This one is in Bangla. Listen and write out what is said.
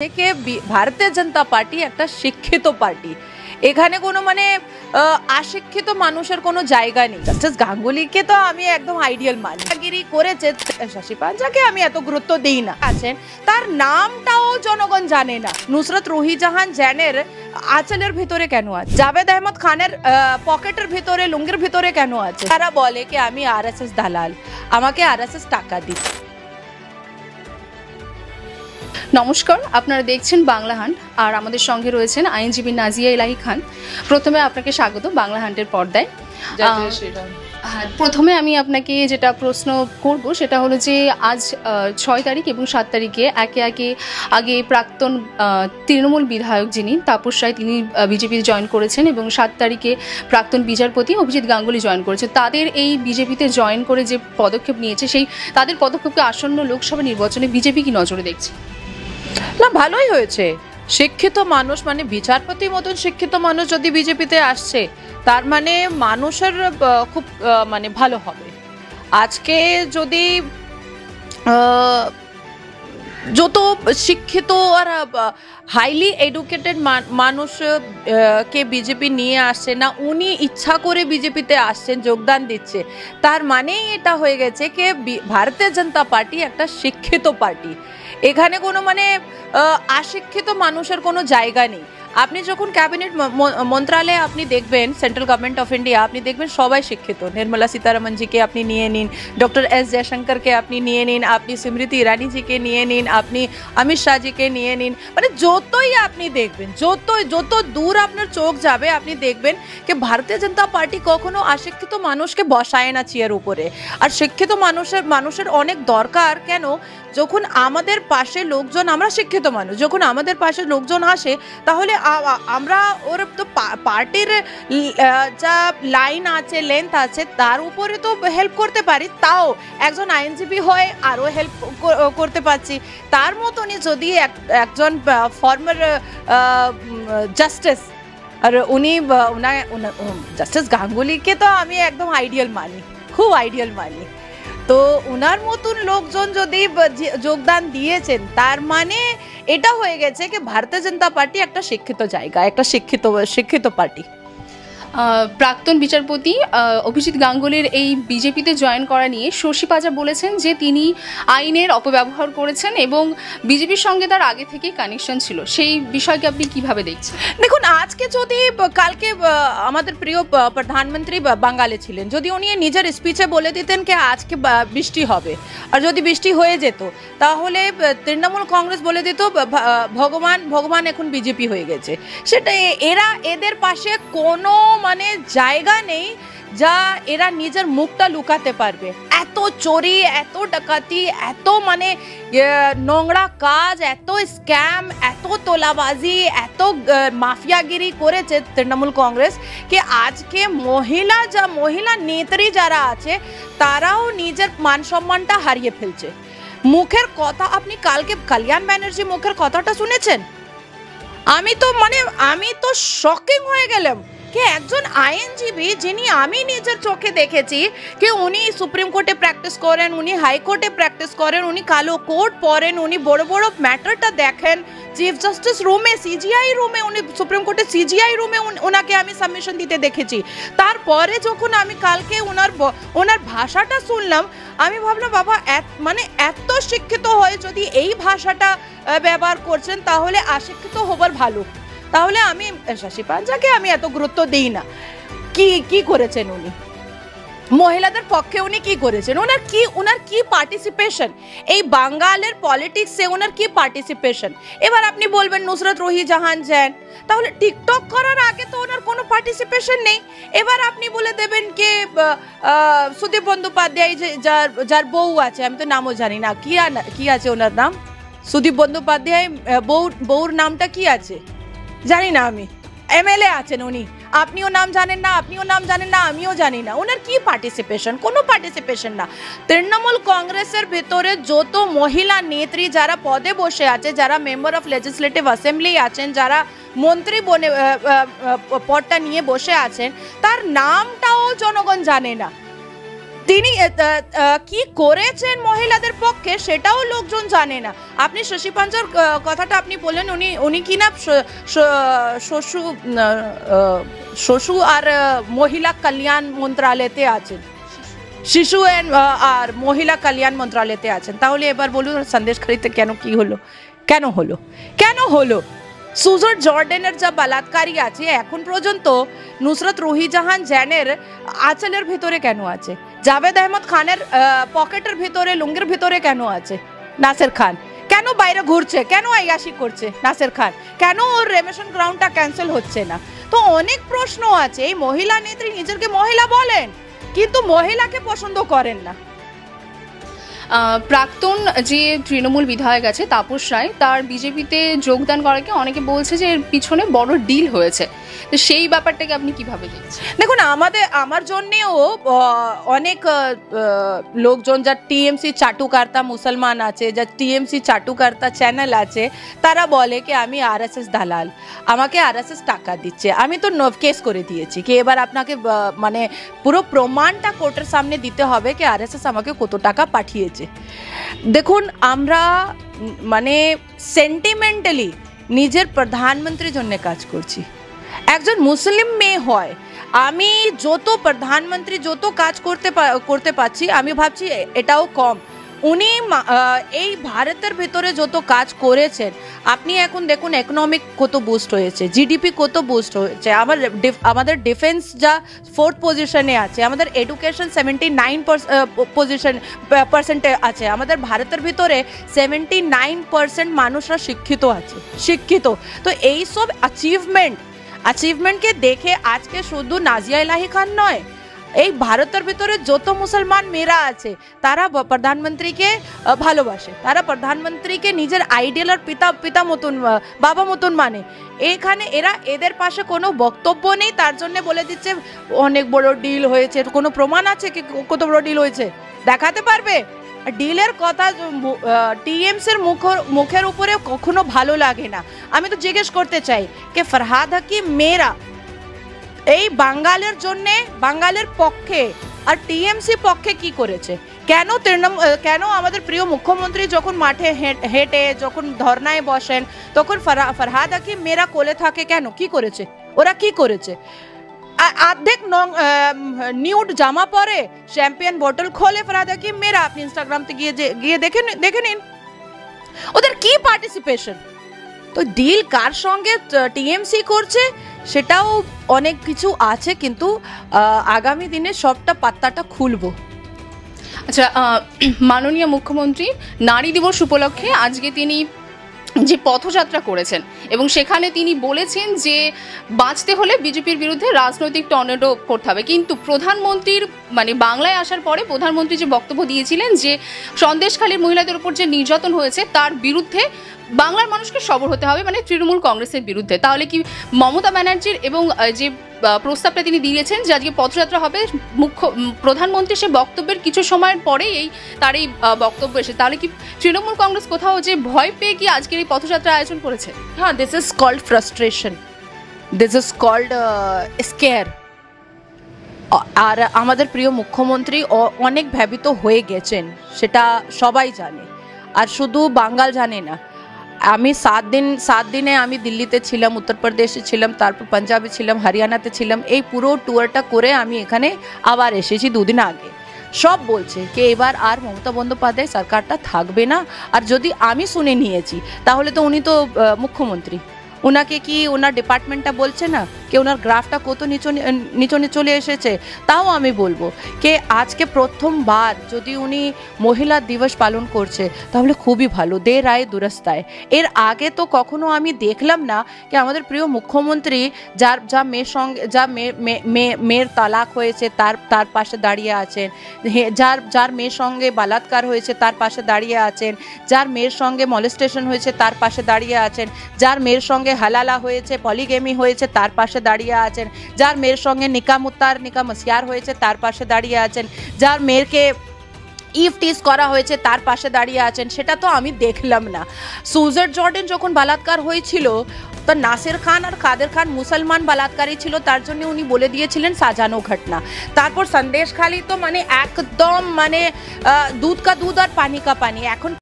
भारतीय जनता पार्टी एक शिक्षित पार्टी এখানে কোনো মানে অশিক্ষিত মানুষের কোনো জায়গা নেই। জাস্টিস গাঙ্গুলিকে তো আমি একদম আইডিয়াল মানি, গিরি করেছে শশী পাঞ্জাকে আমি এত গুরুত্ব দেই না। আছেন তার নামটাও জনগণ জানে না। নুসরত রুহি জাহান জৈনের আঁচলের ভিতরে কেন আছে, জাভেদ আহমদ খানের পকেটের ভিতরে লুঙ্গির ভিতরে কেন আছে? তারা বলে কি আমি আরএসএস দালাল, আমাকে আরএসএস টাকা দিচ্ছে। নমস্কার, আপনারা দেখছেন বাংলা হান্ট আর আমাদের সঙ্গে রয়েছেন আইনজীবী নাজিয়া ইলাহি খান। প্রথমে আপনাকে স্বাগত বাংলা হান্টের পর্দায়। প্রথমে আমি আপনাকে যেটা প্রশ্ন করব সেটা হলো যে আজ 6 তারিখ এবং 7 তারিখে আগে প্রাক্তন তৃণমূল বিধায়ক যিনি তাপস রায় তিনি বিজেপি জয়েন করেছেন এবং 7 তারিখে প্রাক্তন বিচারপতি অভিজিৎ গাঙ্গুলি জয়েন করেছে। তাদের এই বিজেপিতে জয়েন করে যে পদক্ষেপ নিয়েছে সেই তাদের পদক্ষেপকে আসন্ন লোকসভা নির্বাচনে বিজেপি কি নজরে দেখছে? না, ভালোই হয়েছে। শিক্ষিত মানুষ মানে বিচারপতির মতন শিক্ষিত মানুষ যদি বিজেপিতে আসছে তার মানে মানুষের খুব মানে ভালো হবে। আজকে যদি যত শিক্ষিত আর হাইলি এডুকেটেড মানুষ কে বিজেপি নিয়ে আসছে না, উনি ইচ্ছা করে বিজেপিতে আসছেন, যোগদান দিচ্ছে, তার মানেই এটা হয়ে গেছে কি ভারতীয় জনতা পার্টি একটা শিক্ষিত পার্টি। এখানে কোনো মানে অশিক্ষিত মানুষের কোনো জায়গা নেই। আপনি যখন ক্যাবিনেট মন্ত্রালয়ে আপনি দেখবেন সেন্ট্রাল গভর্নমেন্ট অফ ইন্ডিয়া, আপনি দেখবেন সবাই শিক্ষিত। নির্মলা সীতারামনজিকে আপনি নিয়ে নিন, ডক্টর এস জয়শঙ্করকে আপনি নিয়ে নিন, আপনি স্মৃতি ইরানিজিকে নিয়ে নিন, আপনি অমিত শাহজিকে নিয়ে নিন, মানে যতই আপনি দেখবেন, যত দূর আপনার চোখ যাবে আপনি দেখবেন যে ভারতীয় জনতা পার্টি কখনো অশিক্ষিত মানুষকে বসায় না চেয়ার উপরে। আর শিক্ষিত মানুষের অনেক দরকার। কেন? যখন আমাদের পাশে লোকজন, আমরা শিক্ষিত মানুষ, যখন আমাদের পাশে লোকজন আসে তাহলে আমরা ওর তো পার্টির যা লাইন আছে, লেন্থ আছে, তার উপরে তো হেল্প করতে পারি। তাও একজন আইনজীবী হয়ে আরও হেল্প করতে পারছি। তার মতনই যদি একজন ফর্মার জাস্টিস, আর উনি জাস্টিস গাঙ্গুলিকে তো আমি একদম আইডিয়াল মানি, খুব আইডিয়াল মানি। তো ওনার মতন লোকজন যদি যোগদান দিয়েছেন তার মানে এটা হয়ে গেছে কি ভারতীয় জনতা পার্টি একটা শিক্ষিত জায়গা, একটা শিক্ষিত পার্টি। প্রাক্তন বিচারপতি অভিজিৎ গাঙ্গুলির এই বিজেপিতে জয়েন করা নিয়ে শশী পাজা বলেছেন যে তিনি আইনের অপব্যবহার করেছেন এবং বিজেপির সঙ্গে তার আগে থেকে কানেকশন ছিল। সেই বিষয়কে আপনি কিভাবে দেখছেন? দেখুন, আজকে যদি কালকে আমাদের প্রিয় প্রধানমন্ত্রী বাঙালি ছিলেন, যদি উনি নিজের স্পিচে বলে দিতেন কি আজকে বৃষ্টি হবে, আর যদি বৃষ্টি হয়ে যেত তাহলে তৃণমূল কংগ্রেস বলে দিত ভগবান এখন বিজেপি হয়ে গেছে। সেটা এদের পাশে কোনো মানে জায়গা নেই যা এরা নিজের মুখটা লুকাতে পারবে। এত চোরি, এত ডাকাতি, এত মানে নোংরা কাজ, এত স্ক্যাম, এত তোলাবাজি, এত মাফিয়াগিরি করেছে তৃণমূল কংগ্রেস কি আজকে মহিলা নেত্রী যারা আছে তারাও নিজের মান সম্মানটা হারিয়ে ফেলছে। মুখের কথা, আপনি কালকে কল্যাণ ব্যানার্জি মুখের কথাটা শুনেছেন? আমি তো শকিং হয়ে গেলাম कि একজন আইনজীবী যিনি আমি নিজের চোখে দেখেছি कि উনি সুপ্রিম কোর্টে প্র্যাকটিস করেন, উনি হাইকোর্টে প্র্যাকটিস করেন, উনি কালো কোর্ট পরেন, উনি বড় বড় ম্যাটারটা দেখেন চিফ জাস্টিস রুমে, সিজিআই রুমে, উনি সুপ্রিম কোর্টে সিজিআই রুমে ওনাকে আমি সাবমিশন দিতে দেখেছি। তারপরে যখন আমি কালকে ওনার ভাষাটা শুনলাম আমি ভাবলাম বাবা মানে এত শিক্ষিত হয়ে যদি এই ভাষাটা ব্যবহার করছেন তাহলে অশিক্ষিত হবার ভালো। তাহলে আমি শশী পাঞ্জাকে আমি এত গুরুত্ব দেই না। কি করেছেন উনি মহিলাদের পক্ষে, উনি কি করেছেন, ওনার কি পার্টিসিপেশন এই বাঙ্গালের পলিটিক্সে, ওনার কি পার্টিসিপেশন? এবার আপনি বলবেন নুসরত রুহি জাহান জৈন, তাহলে টিকটক করার আগে তো ওনার কোনো পার্টিসিপেশন নেই। এবার আপনি বলে দেবেন যে সুদীপ বন্দ্যোপাধ্যায় যার বউ আছে, আমি তো নামও জানি না, কি আছে ওনার নাম, সুদীপ বন্দ্যোপাধ্যায় বউর নামটা কি আছে জানি না, আমি এমএলএ আছেন উনি, আপনিও নাম জানেন না, আমিও জানি না। ওনার কি পার্টিসিপেশন? কোনো পার্টিসিপেশন না। তৃণমূল কংগ্রেসের ভেতরে যত মহিলা নেত্রী যারা পদে বসে আছে, যারা মেম্বার অফ লেজিসলেটিভ অ্যাসেম্বলি আছেন, যারা মন্ত্রী বনে পদটা নিয়ে বসে আছেন, তার নামটাও জনগণ জানে না। তিনি কি করেছেন মহিলাদের পক্ষে সেটাও লোকজন জানে না। আপনি শশী পাঞ্জার কথাটা আপনি বললেন, উনি কি না শিশু আর মহিলা কল্যাণ মন্ত্রালয়তে আছেন, শিশু আর মহিলা কল্যাণ মন্ত্রালয়তে আছেন। তাহলে এবার বলুন সন্দেশ খালিতে কেন কি হলো, কেন হলো, কেন হলো? সুজার জর্ডানের যা বলাৎকারী আছে এখন পর্যন্ত নুসরত রুহি জাহান জৈনের আঁচলের ভিতরে কেন আছে? জাভেদ আহমদ খানের পকেটের ভিতরে, লুঙ্গির ভিতরে কেন আছে নাসির খান? কেন বাইরে ঘুরছে, কেন আয়াশি করছে নাসির খান? কেন ওর রেমিশন গ্রাউন্ডটা ক্যান্সেল হচ্ছে না? তো অনেক প্রশ্ন আছে। এই মহিলা নেত্রী নিজেকে মহিলা বলেন কিন্তু মহিলাকে পছন্দ করেন না। প্রাক্তন যে তৃণমূল বিধায়ক আছে তাপস রায়, তার বিজেপিতে যোগদান করাকে অনেকে বলছে যে এর পিছনে বড় ডিল হয়েছে, তো সেই ব্যাপারটাকে আপনি কিভাবে দেখছেন? দেখুন, আমার জন্যেও অনেক লোকজন যা টিএমসি চাটুকার্তা মুসলমান আছে, যা টিএমসি চাটুকার্তা চ্যানেল আছে, তারা বলে কি আমি আরএসএস দালাল, আমাকে আরএসএস টাকা দিচ্ছে। আমি তো কেস করে দিয়েছি কি এবার আপনাকে মানে পুরো প্রমাণটা কোর্টের সামনে দিতে হবে কি আরএসএস আমাকে কত টাকা পাঠিয়েছে। দেখুন, আমরা মানে সেন্টিমেন্টালি নিজের প্রধানমন্ত্রীর জন্য কাজ করছি। একজন মুসলিম মেয়ে হয়, আমি যত প্রধানমন্ত্রী যত কাজ করতে পারছি আমি ভাবছি এটাও কম। উনি এই ভারতের ভিতরে যত কাজ করেছেন, আপনি এখন দেখুন ইকোনমিক কত বুস্ট হয়েছে, জিডিপি কত বুস্ট হয়েছে, আমাদের ডিফেন্স যা 4th পজিশনে আছে, আমাদের এডুকেশন 79% আছে, আমাদের ভারতের ভিতরে 79% মানুষরা শিক্ষিত। তো এই সব অ্যাচিভমেন্টকে দেখে আজকে শুধু নাজিয়া ইলাহি খান নয়, এই ভারতের ভিতরে যত মুসলমান মেয়েরা আছে তারা প্রধানমন্ত্রীকে ভালোবাসে, তারা প্রধানমন্ত্রীকে নিজের আইডিয়াল আর পিতা মতন, বাবা মতন মানে। এখানে এদের পাশে কোনো বক্তব্য নেই, তার জন্য বলে দিচ্ছে অনেক বড় ডিল হয়েছে। কোনো প্রমাণ আছে কি কত বড় ডিল হয়েছে? দেখাতে পারবে? ডিলের কথা টিএমসির মুখের উপরে কখনো ভালো লাগে না। আমি তো জিজ্ঞেস করতে চাই যে ফরহাদ হাকিম মেয়েরা এই বাঙালের জন্যে, বাঙালের পক্ষে আর টিএমসি পক্ষে কি করেছে? কেন আমাদের প্রিয় মুখ্যমন্ত্রী যখন মাঠে হেঁটে যখন ধর্নায় বসেন তখন ফরহাদ হাকিম মেয়েরা কোলে থাকে কেন? কি করেছে ওরা? কি করেছে? অর্ধেক নিউড জামা পরে চ্যাম্পিয়ন বোতল খোলে ফরহাদ হাকিম মেয়েরা। আপনি ইনস্টাগ্রামতে গিয়ে দেখে নিন ওদের কি পার্টিসিপেশন। তো ডিল কার সঙ্গে টিএমসি করছে সেটাও অনেক কিছু আছে, কিন্তু আগামী দিনে সবটা পাত্তাটা খুলবো। আচ্ছা, মাননীয় মুখ্যমন্ত্রী নারী দিবস উপলক্ষে আজকে তিনি যে পথযাত্রা করেছেন এবং সেখানে তিনি বলেছেন যে বাঁচতে হলে বিজেপির বিরুদ্ধে রাজনৈতিক টর্নেডো করতে হবে, কিন্তু প্রধানমন্ত্রীর মানে বাংলায় আসার পরে প্রধানমন্ত্রী যে বক্তব্য দিয়েছিলেন যে সন্দেশখালীর মহিলাদের উপর যে নির্যাতন হয়েছে তার বিরুদ্ধে বাংলার মানুষকে সবর হতে হবে, মানে তৃণমূল কংগ্রেসের বিরুদ্ধে। তাহলে কি মমতা ব্যানার্জির এবং যে প্রস্তাবটা তিনি দিয়েছেন যে আজকে পথযাত্রা হবে, প্রধানমন্ত্রীর সে বক্তব্যের কিছু সময়ের পরেই তার এই বক্তব্য এসে, তাহলে কি তৃণমূল কংগ্রেস কোথাও যে ভয় পেয়ে কি আজকের এই পথযাত্রা আয়োজন করেছে? হ্যাঁ, this is called frustration, this is called scare. আর আমাদের প্রিয় মুখ্যমন্ত্রী অনেক ভীত হয়ে গেছেন, সেটা সবাই জানে, আর শুধু বাঙাল জানে না। আমি 7 দিনে আমি দিল্লিতে ছিলাম, উত্তরপ্রদেশে ছিলাম, তারপর পাঞ্জাবে ছিলাম, হরিয়ানাতে ছিলাম। এই পুরো ট্যুরটা করে আমি এখানে আবার এসেছি 2 দিন আগে। সব বলছে যে এবার আর মমতা বন্দ্যোপাধ্যায় সরকারটা থাকবে না। আর যদি আমি শুনে নিয়েছি তাহলে তো উনি তো মুখ্যমন্ত্রী, ওনাকে কি ওনার ডিপার্টমেন্টটা বলছে না কি ওনার গ্রাফটা কত নিচনে চলে এসেছে? তাও আমি বলবো যে আজকে প্রথমবার যদি উনি মহিলা দিবস পালন করছে তাহলে খুবই ভালো, দের আয়ে দুরস্ত আয়ে। এর আগে তো কখনো আমি দেখলাম না যে আমাদের প্রিয় মুখ্যমন্ত্রী যা মেয়ের সঙ্গে মেয়ের তালাক হয়েছে তার পাশে দাঁড়িয়ে আছেন, যার মেয়ের সঙ্গে বলাৎকার হয়েছে তার পাশে দাঁড়িয়ে আছেন, যার মেয়ের সঙ্গে মলেস্টেশন হয়েছে তার পাশে দাঁড়িয়ে আছেন, যার মেয়ের সঙ্গে হালালা হয়েছে, পলিগেমি হয়েছে তার পাশে দাঁড়িয়ে আছেন, যার মেয়ের সঙ্গে নিকাহ মসিয়ার হয়েছে তার পাশে দাঁড়িয়ে আছেন, যার মেয়েরকে ইফটিজ করা হয়েছে তার পাশে দাঁড়িয়ে আছেন। সেটা তো আমি দেখলাম না। সুজার জর্ডান যখন বলাৎকার হয়েছিল তো নাসির খান আর কাদের খান মুসলমান বলাৎকারী ছিল, তার জন্য উনি বলে দিয়েছিলেন সাজানো ঘটনা। তারপর সন্দেশখালি তো মানে একদম মানে দুধ কা দুধ আর পানি কা পানি। এখন